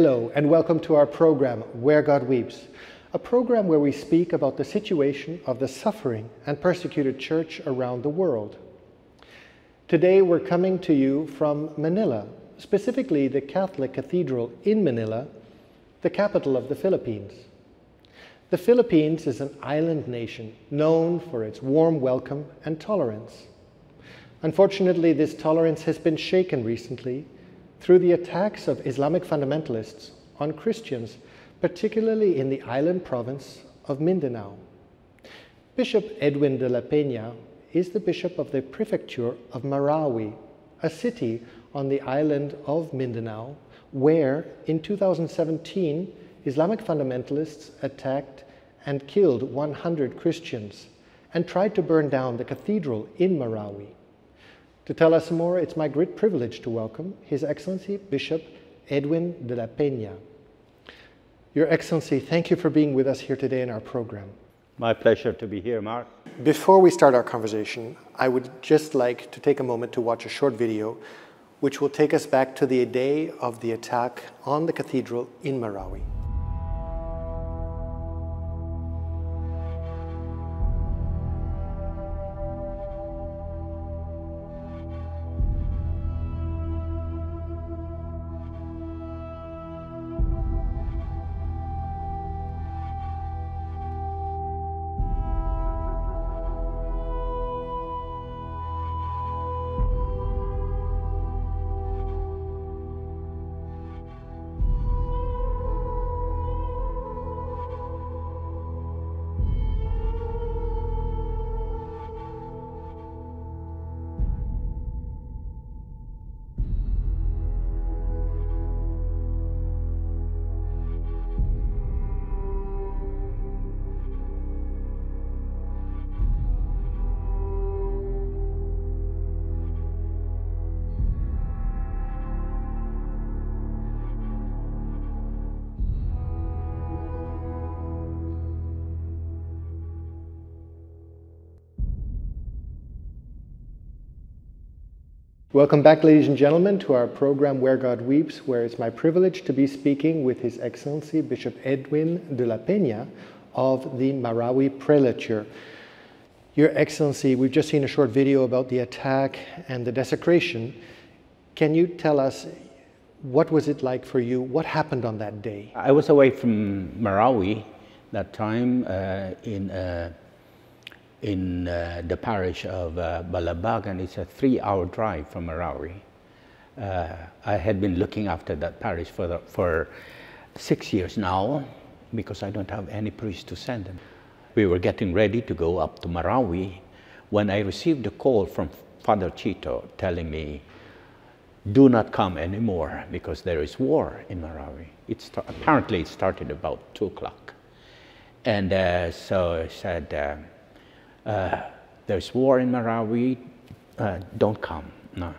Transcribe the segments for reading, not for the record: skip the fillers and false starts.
Hello and welcome to our program, Where God Weeps, a program where we speak about the situation of the suffering and persecuted church around the world. Today we're coming to you from Manila, specifically the Catholic Cathedral in Manila, the capital of the Philippines. The Philippines is an island nation known for its warm welcome and tolerance. Unfortunately, this tolerance has been shaken recently through the attacks of Islamic fundamentalists on Christians, particularly in the island province of Mindanao. Bishop Edwin de la Peña is the bishop of the prefecture of Marawi, a city on the island of Mindanao, where in 2017 Islamic fundamentalists attacked and killed 100 Christians and tried to burn down the cathedral in Marawi. To tell us more, it's my great privilege to welcome His Excellency Bishop Edwin de la Peña. Your Excellency, thank you for being with us here today in our program. My pleasure to be here, Mark. Before we start our conversation, I would just like to take a moment to watch a short video which will take us back to the day of the attack on the cathedral in Marawi. Welcome back, ladies and gentlemen, to our program Where God Weeps, where it's my privilege to be speaking with His Excellency Bishop Edwin de la Peña of the Marawi Prelature. Your Excellency, we've just seen a short video about the attack and the desecration. Can you tell us, what was it like for you? What happened on that day? I was away from Marawi that time in the parish of Balabag, and it's a 3-hour drive from Marawi. I had been looking after that parish for 6 years now because I don't have any priest to send them. We were getting ready to go up to Marawi when I received a call from Father Chito telling me, do not come anymore because there is war in Marawi. Apparently it started about 2 o'clock. And so I said, there's war in Marawi, don't come. No.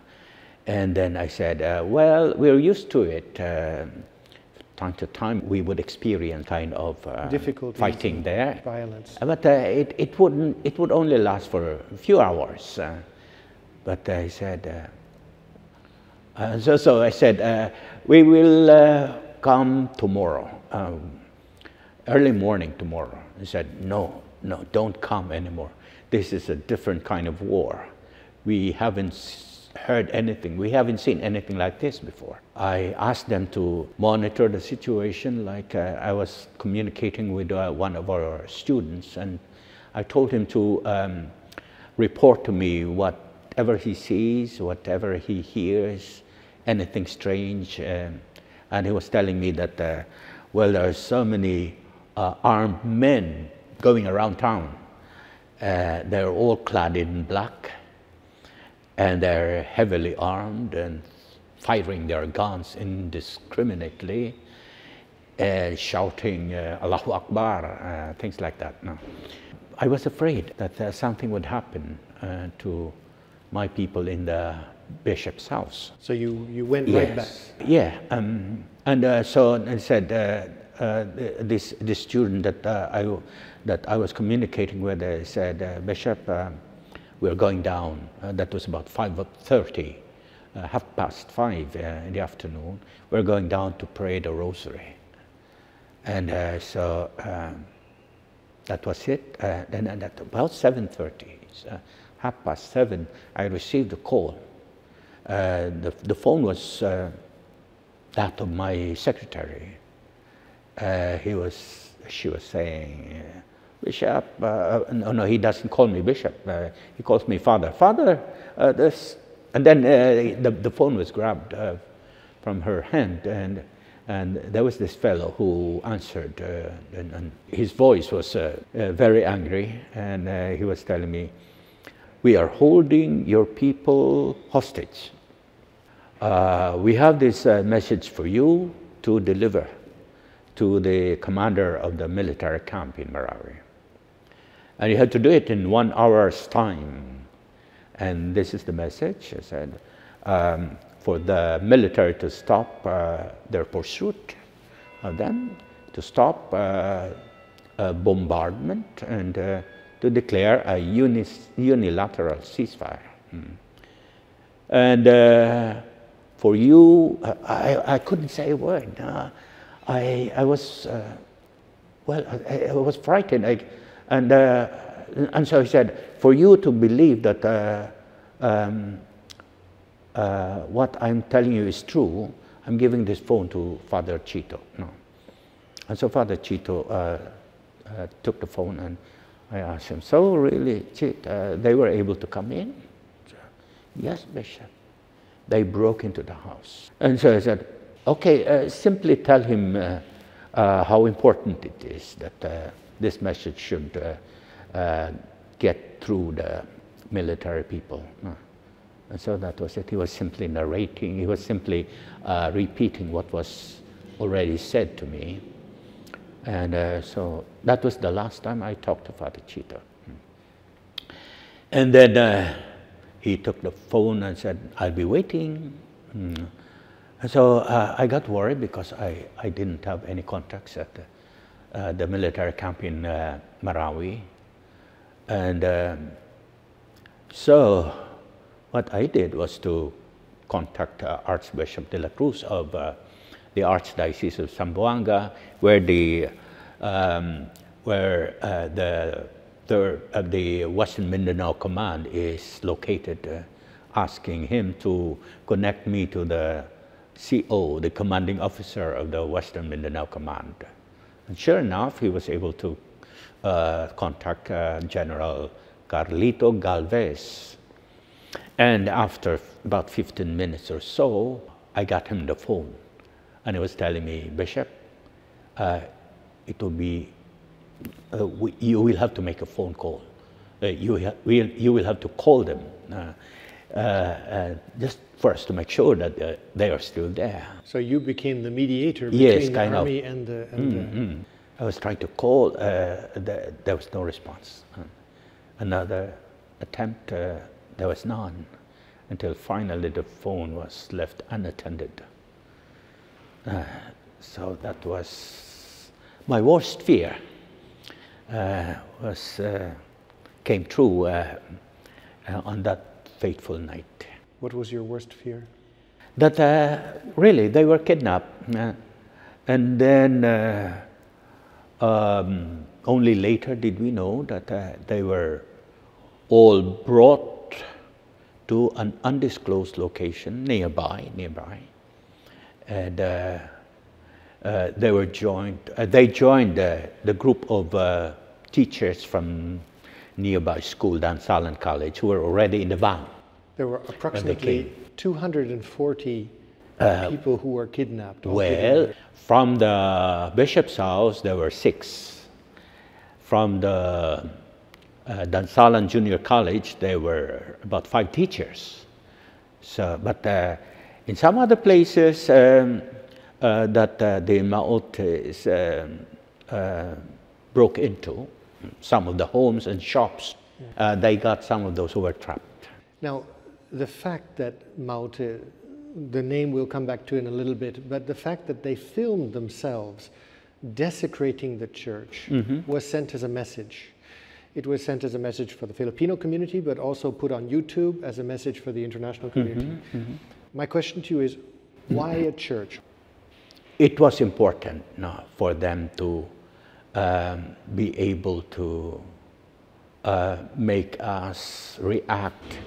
And then I said, well, we're used to it. Time to time we would experience kind of difficulties, fighting there, violence. But it would only last for a few hours. But I said, so I said, we will come tomorrow, early morning tomorrow. He said, no, don't come anymore. This is a different kind of war. We haven't heard anything. We haven't seen anything like this before. I asked them to monitor the situation, like I was communicating with one of our students, and I told him to report to me whatever he sees, whatever he hears, anything strange. And he was telling me that, well, there are so many armed men going around town. They're all clad in black, and they're heavily armed and firing their guns indiscriminately, shouting Allahu Akbar, things like that. No. I was afraid that something would happen to my people in the bishop's house. So you went right back? Yeah, so I said, this student that I was communicating with said, Bishop, we're going down. That was about 5:30 5:30 in the afternoon. We're going down to pray the rosary. And so that was it. Then at about 7:30, 7:30, I received a call. The phone was that of my secretary. She was saying, Bishop, no, he doesn't call me Bishop. He calls me Father. Father, this, and then the phone was grabbed from her hand, and there was this fellow who answered, and his voice was very angry, and he was telling me, we are holding your people hostage. We have this message for you to deliver to the commander of the military camp in Marawi. And you have to do it in 1 hour's time. And this is the message. I said, for the military to stop their pursuit of them, to stop bombardment, and to declare a unilateral ceasefire. And for you, I couldn't say a word. I was, well, I was frightened. And so he said, for you to believe that what I'm telling you is true, I'm giving this phone to Father Chito. No. And so Father Chito took the phone, and I asked him, so really, Chito, they were able to come in? Yes, Bishop. They broke into the house. And so I said, okay, simply tell him how important it is that this message should get through the military people. And so that was it. He was simply narrating. He was simply repeating what was already said to me. And so that was the last time I talked to Father Chito. And then he took the phone and said, I'll be waiting. And so I got worried because I didn't have any contacts at the military camp in Marawi. And so what I did was to contact Archbishop de la Cruz of the Archdiocese of Zamboanga, where the Western Mindanao Command is located, asking him to connect me to the CO, the commanding officer of the Western Mindanao Command. And sure enough, he was able to contact General Carlito Galvez. And after about 15 minutes or so, I got him the phone. And he was telling me, Bishop, it will be, you will have to make a phone call. You will have to call them just first to make sure that they are still there. So you became the mediator between the army and the... I was trying to call, there was no response. Another attempt, there was none, until finally the phone was left unattended. So that was my worst fear. Came true on that fateful night. What was your worst fear? That really they were kidnapped, and then only later did we know that they were all brought to an undisclosed location nearby, and they were joined. They joined the group of teachers from nearby school, Dansalan College, who were already in the van. There were approximately 240 people who were kidnapped. Well, from the bishop's house, there were 6. From the Dansalan Junior College, there were about 5 teachers. So, but in some other places that the Maotes broke into, some of the homes and shops, they got some of those who were trapped. Now, the fact that Maute, the name we'll come back to in a little bit, but the fact that they filmed themselves desecrating the church was sent as a message. It was sent as a message for the Filipino community, but also put on YouTube as a message for the international community. My question to you is, why a church? It was important for them to be able to make us react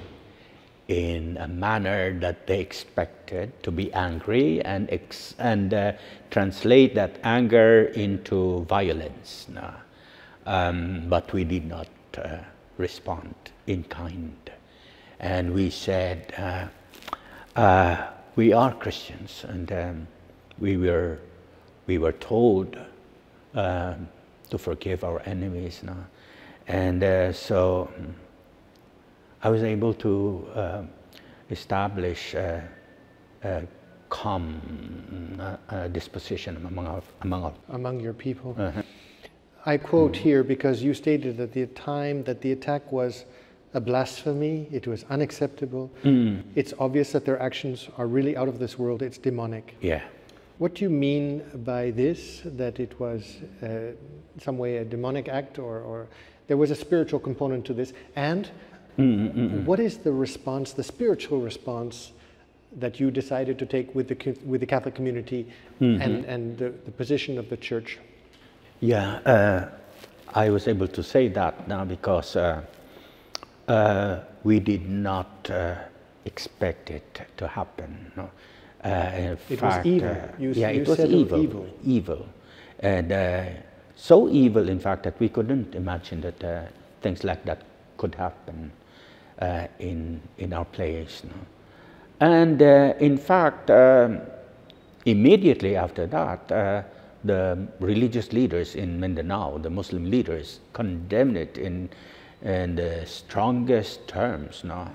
in a manner that they expected, to be angry and translate that anger into violence. But we did not respond in kind. And we said, we are Christians, and we were told to forgive our enemies. And so I was able to establish a calm disposition among your people. I quote here because you stated at the time that the attack was a blasphemy, it was unacceptable. It's obvious that their actions are really out of this world, it's demonic. Yeah. What do you mean by this, that it was in some way a demonic act, or there was a spiritual component to this? And what is the response, the spiritual response that you decided to take with the Catholic community and the position of the church? Yeah, I was able to say that now because we did not expect it to happen. No? It was evil. It was evil. And so evil, in fact, that we couldn't imagine that things like that could happen in our place. No? And in fact, immediately after that, the religious leaders in Mindanao, the Muslim leaders, condemned it in the strongest terms. No?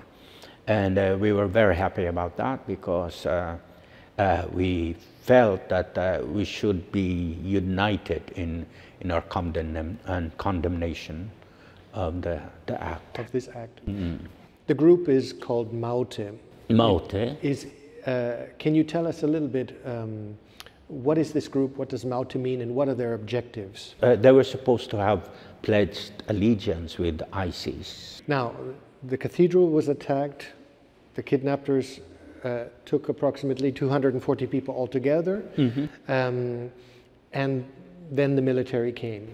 And we were very happy about that because we felt that we should be united in our condemnation of the act. Of this act. The group is called Maute. Maute. Can you tell us a little bit, what is this group, what does Maute mean, and what are their objectives? They were supposed to have pledged allegiance with ISIS. Now, the cathedral was attacked, the kidnappers took approximately 240 people altogether, and then the military came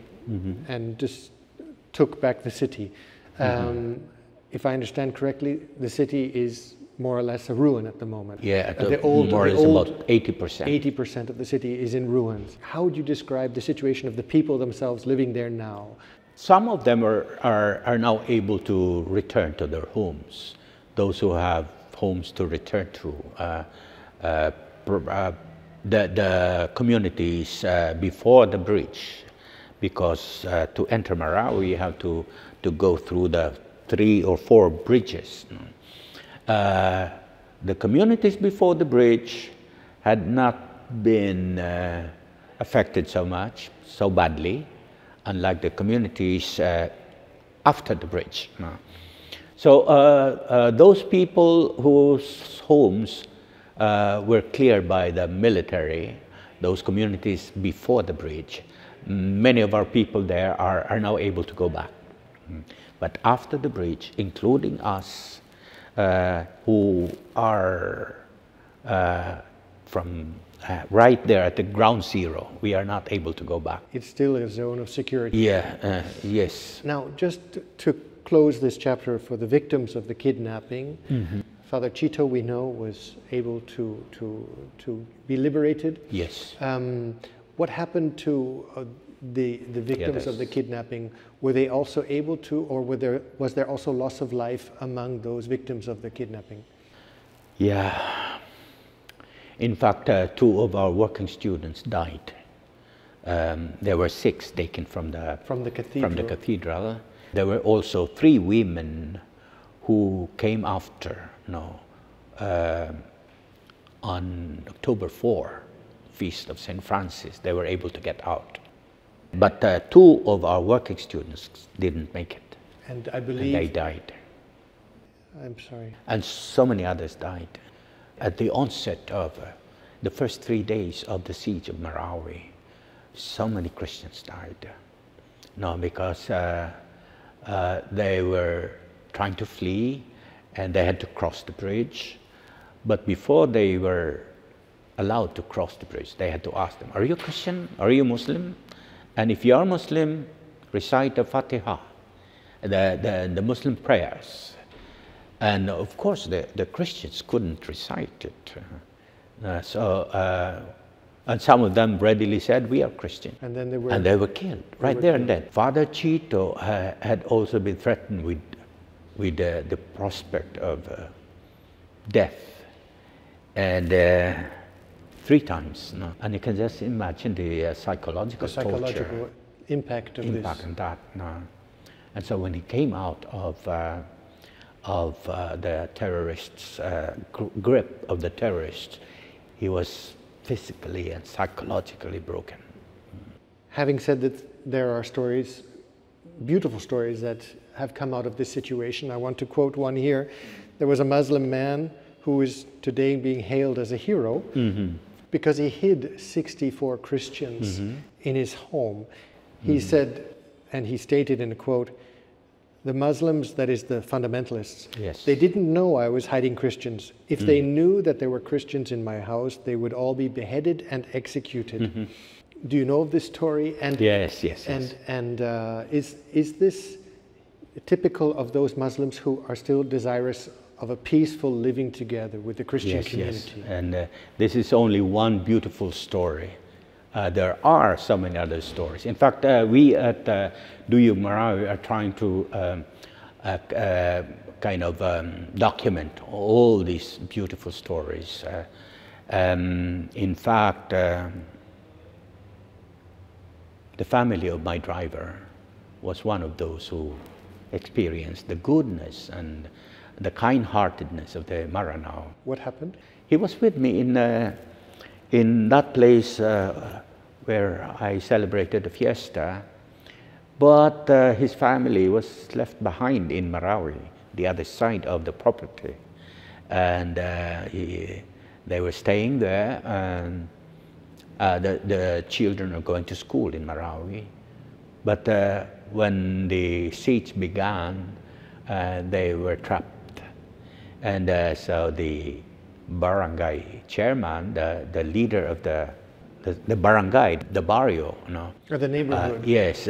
and just took back the city. If I understand correctly, the city is more or less a ruin at the moment. Yeah, more or less about 80%. 80% of the city is in ruins. How would you describe the situation of the people themselves living there now? Some of them are now able to return to their homes. Those who have homes to return to. The communities before the bridge, because to enter Marawi you have to go through the 3 or 4 bridges. The communities before the bridge had not been affected so badly, unlike the communities after the bridge. So those people whose homes were cleared by the military, those communities before the bridge, many of our people there are now able to go back. But after the bridge, including us, who are from right there at the ground zero, we are not able to go back. It's still a zone of security. Yeah, yes. Now, just to close this chapter for the victims of the kidnapping, Father Chito, we know, was able to be liberated. Yes. What happened to the victims of the kidnapping? Were they also able to, or was there also loss of life among those victims of the kidnapping? Yeah. In fact, 2 of our working students died. There were 6 taken from the cathedral. There were also 3 women who came after, on October 4, Feast of St. Francis. They were able to get out. But 2 of our working students didn't make it. And I believe... And they died. I'm sorry. And so many others died. At the onset of the first 3 days of the siege of Marawi, so many Christians died. Because they were trying to flee and they had to cross the bridge. But before they were allowed to cross the bridge, they had to ask them, are you Christian? Are you Muslim? And if you are Muslim, recite the Fatiha, the Muslim prayers. And of course, the Christians couldn't recite it. And some of them readily said, we are Christian. And then they were killed right there and then. Father Chito had also been threatened with the prospect of death. And 3 times. No? And you can just imagine the psychological torture. Impact of this. And that. No? And so when he came out of the terrorists' grip of the terrorists, he was physically and psychologically broken. Having said that, there are stories, beautiful stories that have come out of this situation. I want to quote one here. There was a Muslim man who is today being hailed as a hero because he hid 64 Christians in his home. He said, and he stated in a quote, the Muslims, that is the fundamentalists, they didn't know I was hiding Christians. If they knew that there were Christians in my house, they would all be beheaded and executed. Do you know of this story? And, yes. And is this typical of those Muslims who are still desirous of a peaceful living together with the Christian community? Yes, and this is only one beautiful story. There are so many other stories. In fact, we at WGW Marawi are trying to kind of document all these beautiful stories. In fact, the family of my driver was one of those who experienced the goodness and the kind-heartedness of the Maranao. What happened? He was with me in that place where I celebrated the fiesta, but his family was left behind in Marawi, the other side of the property. And they were staying there, and the children are going to school in Marawi. But when the siege began, they were trapped. And so the barangay chairman, the leader of the barangay, the barrio, or the neighborhood. Yes,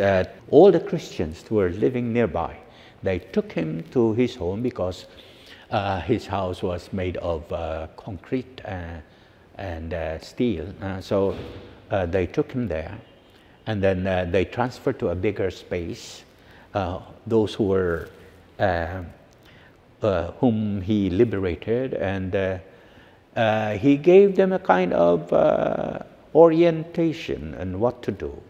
all the Christians who were living nearby, they took him to his home because his house was made of concrete and steel. So they took him there, and then they transferred to a bigger space. Those who were whom he liberated, and he gave them a kind of orientation on what to do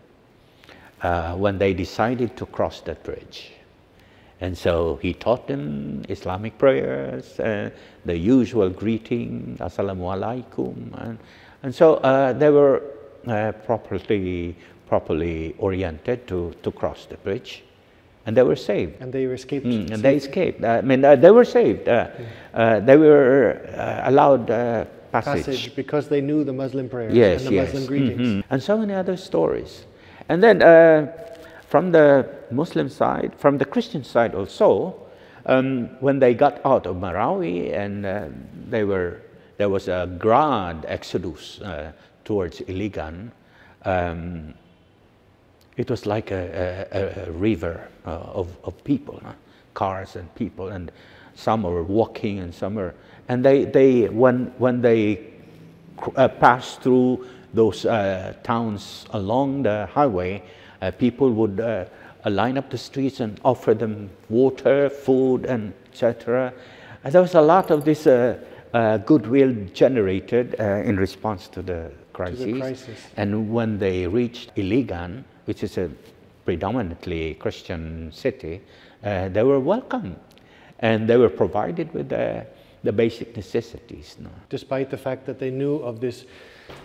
when they decided to cross that bridge. And so he taught them Islamic prayers, the usual greeting, Assalamu alaikum, and so they were properly oriented to cross the bridge. And they were saved. And they escaped. And they escaped. I mean, they were saved. They were allowed passage because they knew the Muslim prayers and the Muslim greetings. And so many other stories. And then from the Muslim side, from the Christian side also, when they got out of Marawi and there was a grand exodus towards Iligan. It was like a river of people, cars and people, and some were walking and some were, and when they passed through those towns along the highway, people would line up the streets and offer them water, food, and etc. And there was a lot of this goodwill generated in response to the crisis. And when they reached Iligan, which is a predominantly Christian city, they were welcome, and they were provided with the basic necessities. Despite the fact that they knew of this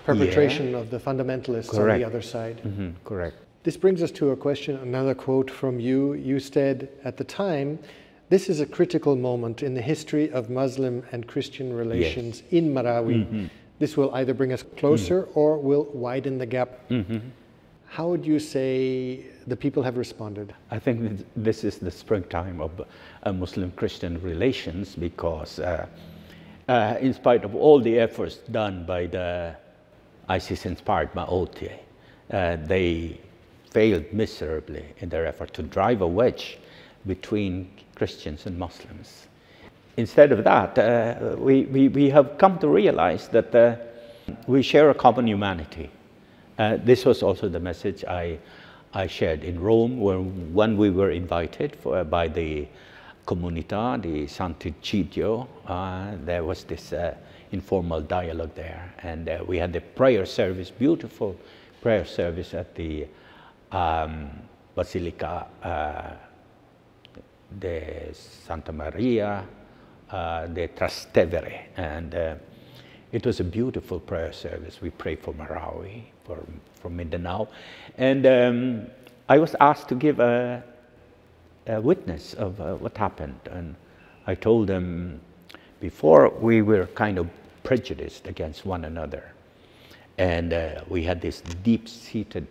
perpetration of the fundamentalists on the other side. Correct. This brings us to a question, another quote from you. You said at the time, this is a critical moment in the history of Muslim and Christian relations in Marawi. This will either bring us closer or will widen the gap. How would you say the people have responded? I think this is the springtime of Muslim-Christian relations because in spite of all the efforts done by the ISIS-inspired Maote, they failed miserably in their effort to drive a wedge between Christians and Muslims. Instead of that, we have come to realize that we share a common humanity. This was also the message I shared in Rome, when we were invited by the Comunità di Santi Chito. There was this informal dialogue there, and we had the prayer service, beautiful prayer service at the Basilica de Santa Maria de Trastevere, and it was a beautiful prayer service. We prayed for Marawi, for Mindanao, and I was asked to give a witness of what happened, and I told them before we were kind of prejudiced against one another, and we had these deep-seated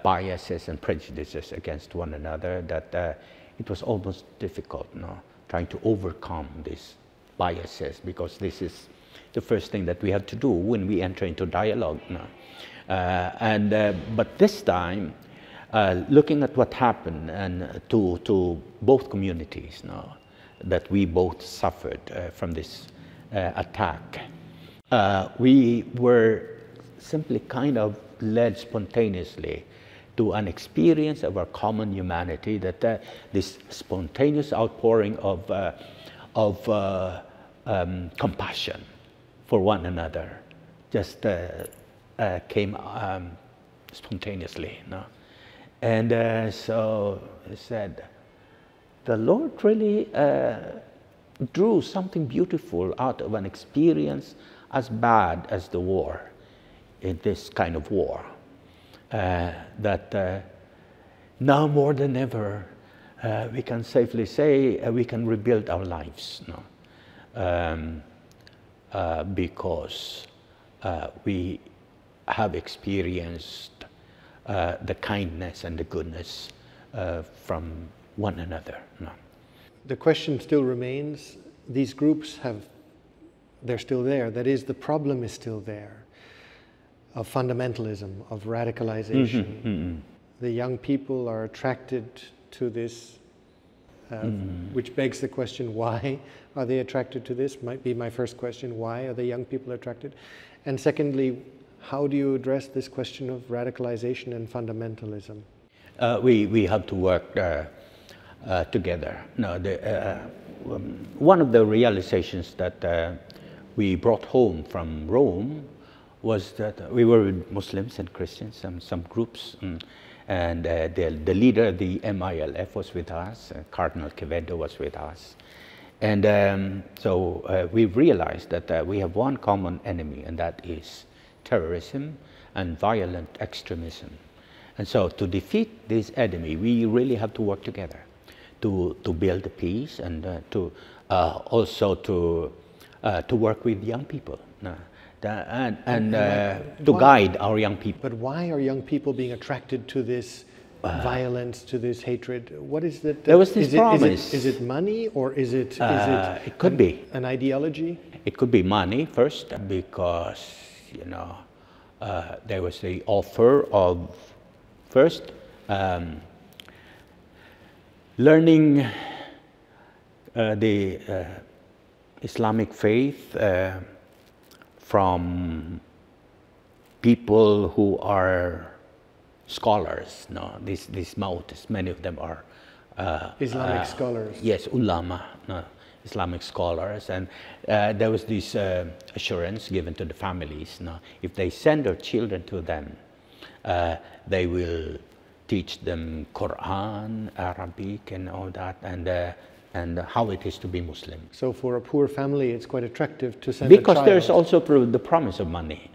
biases and prejudices against one another that it was almost difficult, trying to overcome these biases, because this is the first thing that we have to do when we enter into dialogue. But this time, looking at what happened and to both communities that we both suffered from this attack, we were simply kind of led spontaneously to an experience of our common humanity, that this spontaneous outpouring of compassion for one another just came spontaneously. And so I said, the Lord really drew something beautiful out of an experience as bad as the war, in this kind of war. That now more than ever, we can safely say we can rebuild our lives, because we have experienced the kindness and the goodness from one another. The question still remains, these groups they're still there. That is, the problem is still there, of fundamentalism, of radicalization. The young people are attracted to this, which begs the question, why are they attracted to this? Might be my first question, why are the young people attracted? And secondly, how do you address this question of radicalization and fundamentalism? We have to work together. One of the realizations that we brought home from Rome was that we were with Muslims and Christians, some groups, and the leader of the MILF was with us, Cardinal Quevedo was with us. And so we realized that we have one common enemy, and that is terrorism and violent extremism. And so to defeat this enemy, we really have to work together to build the peace, and also to work with young people. And to guide our young people. But why are young people being attracted to this violence, to this hatred? What is it? There was this promise. Is it money, or is it it could be an ideology? It could be money first, because there was the offer of first learning the Islamic faith from people who are scholars. These Maotis, many of them are Islamic scholars. Yes, ulama, Islamic scholars, and there was this assurance given to the families. If they send their children to them, they will teach them Quran, Arabic, and all that, and how it is to be Muslim. So for a poor family, it's quite attractive to send a child. Because there's also the promise of money.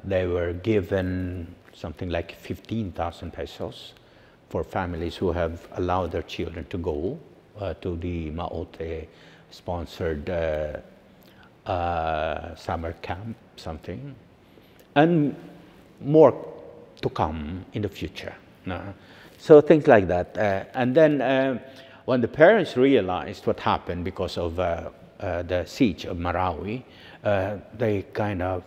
They were given something like 15,000 pesos for families who have allowed their children to go to the Maote-sponsored summer camp, something, and more to come in the future. So things like that. And then when the parents realized what happened because of the siege of Marawi, they kind of,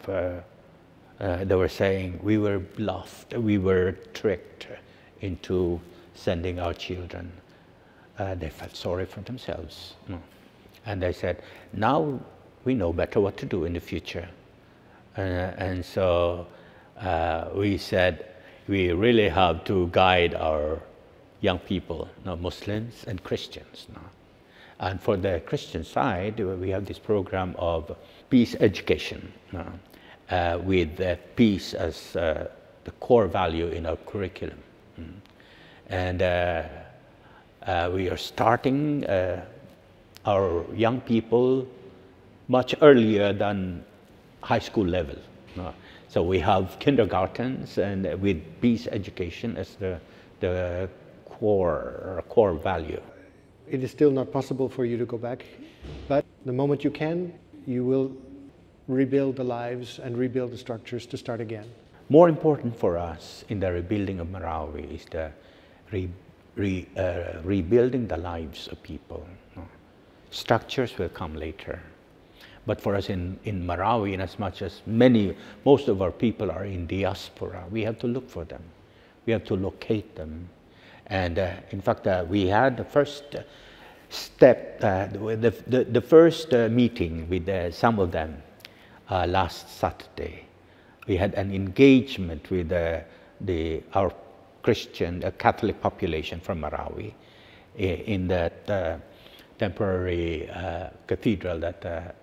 they were saying we were bluffed, we were tricked into sending our children. They felt sorry for themselves. And they said, now we know better what to do in the future. And so we said, we really have to guide our young people, Muslims and Christians. And for the Christian side, we have this program of peace education, with peace as the core value in our curriculum. And we are starting our young people much earlier than high school level. So we have kindergartens and with peace education as the core value. It is still not possible for you to go back, but the moment you can, you will rebuild the lives and rebuild the structures to start again. More important for us in the rebuilding of Marawi is the rebuilding the lives of people. Structures will come later. But for us in Marawi, in as much as most of our people are in diaspora, we have to look for them. We have to locate them. And in fact, we had the first step, the first meeting with some of them last Saturday. We had an engagement with our Christian, Catholic population from Marawi in that temporary cathedral that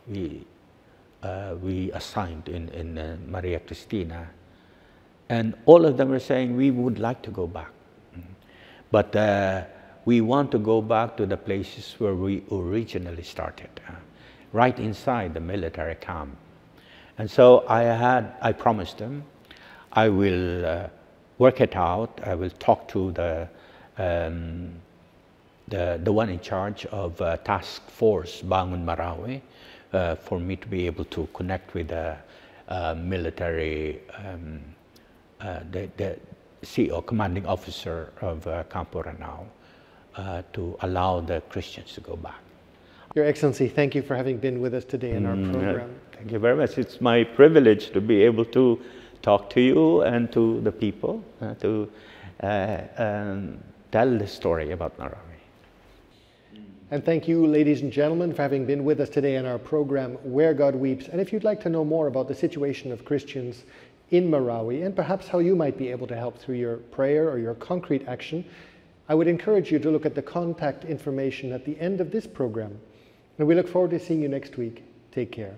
we assigned in Maria Cristina. And all of them were saying, we would like to go back. But we want to go back to the places where we originally started, right inside the military camp. And so I promised them, I will work it out. I will talk to the one in charge of Task Force Bangun Marawi for me to be able to connect with the military, the CEO, commanding officer of Campo Ranao, to allow the Christians to go back. Your Excellency, thank you for having been with us today in our program. Thank you very much. It's my privilege to be able to talk to you and to the people, to tell the story about Marawi. And thank you, ladies and gentlemen, for having been with us today in our program, Where God Weeps. And if you'd like to know more about the situation of Christians in Marawi, and perhaps how you might be able to help through your prayer or your concrete action, I would encourage you to look at the contact information at the end of this program. And we look forward to seeing you next week. Take care.